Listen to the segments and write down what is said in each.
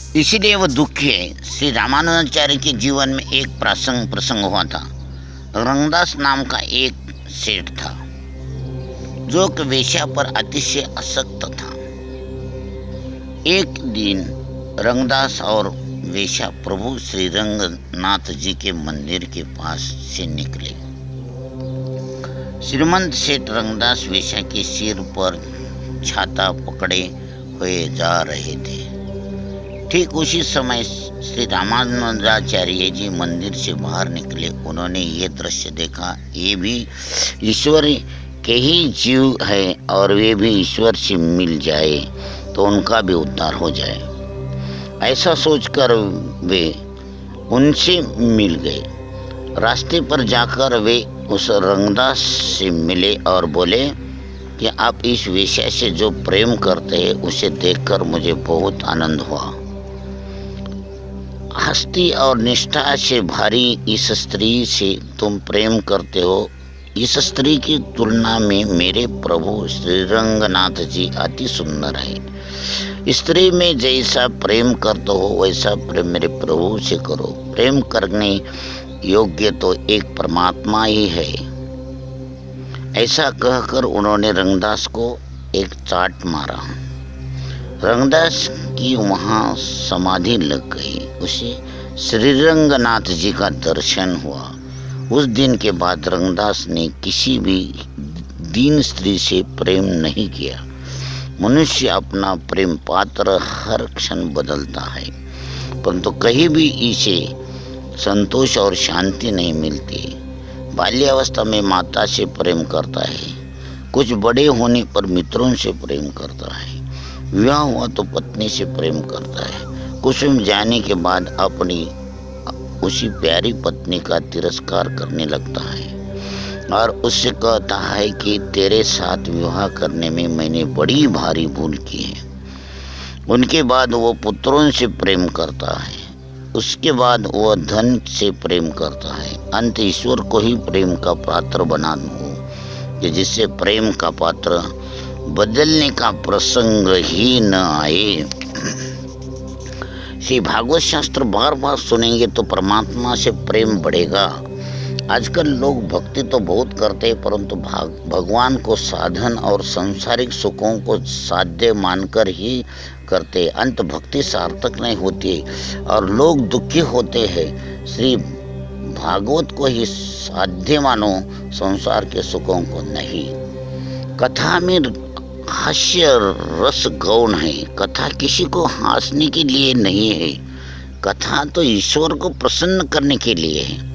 इसीलिए वो दुखी है। श्री रामानुजाचार्य के जीवन में एक प्रसंग हुआ था। रंगदास नाम का एक सेठ था जो कि वेश्या पर अतिशय आसक्त था। एक दिन रंगदास और वेश्या प्रभु श्री रंगनाथ जी के मंदिर के पास से निकले। श्रीमंत सेठ रंगदास वेश्या के सिर पर छाता पकड़े हुए जा रहे थे। ठीक उसी समय श्री रामानुजाचार्य जी मंदिर से बाहर निकले। उन्होंने ये दृश्य देखा। ये भी ईश्वर के ही जीव है और वे भी ईश्वर से मिल जाए तो उनका भी उद्धार हो जाए, ऐसा सोचकर वे उनसे मिल गए। रास्ते पर जाकर वे उस रंगदास से मिले और बोले कि आप इस वेश्या से जो प्रेम करते हैं उसे देखकर मुझे बहुत आनंद हुआ। हस्ती और निष्ठा से भारी इस स्त्री से तुम प्रेम करते हो। इस स्त्री की तुलना में मेरे प्रभु श्री रंगनाथ जी अति सुंदर है। स्त्री में जैसा प्रेम करते हो वैसा प्रेम मेरे प्रभु से करो। प्रेम करने योग्य तो एक परमात्मा ही है। ऐसा कहकर उन्होंने रंगदास को एक चाट मारा। रंगदास की वहाँ समाधि लग गई। उसे श्री रंगनाथ जी का दर्शन हुआ। उस दिन के बाद रंगदास ने किसी भी दीन स्त्री से प्रेम नहीं किया। मनुष्य अपना प्रेम पात्र हर क्षण बदलता है, परंतु कहीं भी इसे संतोष और शांति नहीं मिलती। बाल्यावस्था में माता से प्रेम करता है, कुछ बड़े होने पर मित्रों से प्रेम करता है, विवाह हुआ तो पत्नी से प्रेम करता है, कुछ जाने के बाद अपनी उसी प्यारी पत्नी का तिरस्कार करने लगता है और उससे कहता है कि तेरे साथ विवाह करने में मैंने बड़ी भारी भूल की है। उनके बाद वो पुत्रों से प्रेम करता है, उसके बाद वह धन से प्रेम करता है, अंत ईश्वर को ही प्रेम का पात्र बना दूँ कि जिससे प्रेम का पात्र बदलने का प्रसंग ही न आए। श्री भागवत शास्त्र बार बार सुनेंगे तो परमात्मा से प्रेम बढ़ेगा। आजकल लोग भक्ति तो बहुत करते हैं, परंतु भगवान को साधन और सांसारिक सुखों को साध्य मानकर ही करते। अंत भक्ति सार्थक नहीं होती और लोग दुखी होते हैं। श्री भागवत को ही साध्य मानो, संसार के सुखों को नहीं। कथा में हास्य रस गौण है। कथा किसी को हंसने के लिए नहीं है, कथा तो ईश्वर को प्रसन्न करने के लिए है।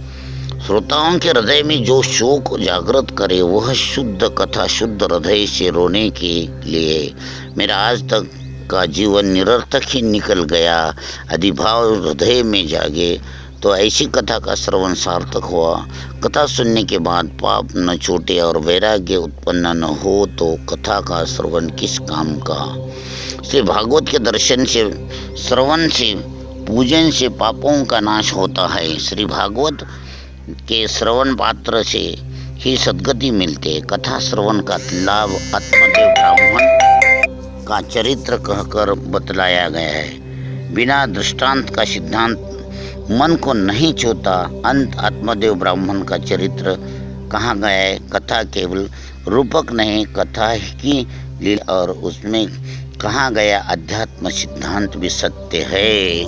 श्रोताओं के हृदय में जो शोक जागृत करे वह शुद्ध कथा शुद्ध हृदय से रोने के लिए। मेरा आज तक का जीवन निरर्थक ही निकल गया, अधिभाव हृदय में जागे तो ऐसी कथा का श्रवण सार्थक हुआ। कथा सुनने के बाद पाप न छूटे और वैराग्य उत्पन्न न हो तो कथा का श्रवण किस काम का। श्री भागवत के दर्शन से, श्रवण से, पूजन से पापों का नाश होता है। श्री भागवत के श्रवण पात्र से ही सद्गति मिलते। कथा श्रवण का लाभ आत्मदेव ब्राह्मण का चरित्र कहकर बतलाया गया है। बिना दृष्टांत का सिद्धांत मन को नहीं छूता। अंत आत्मदेव ब्राह्मण का चरित्र कहा गया है। कथा केवल रूपक नहीं, कथा की लीला और उसमें कहा गया अध्यात्म सिद्धांत भी सत्य है।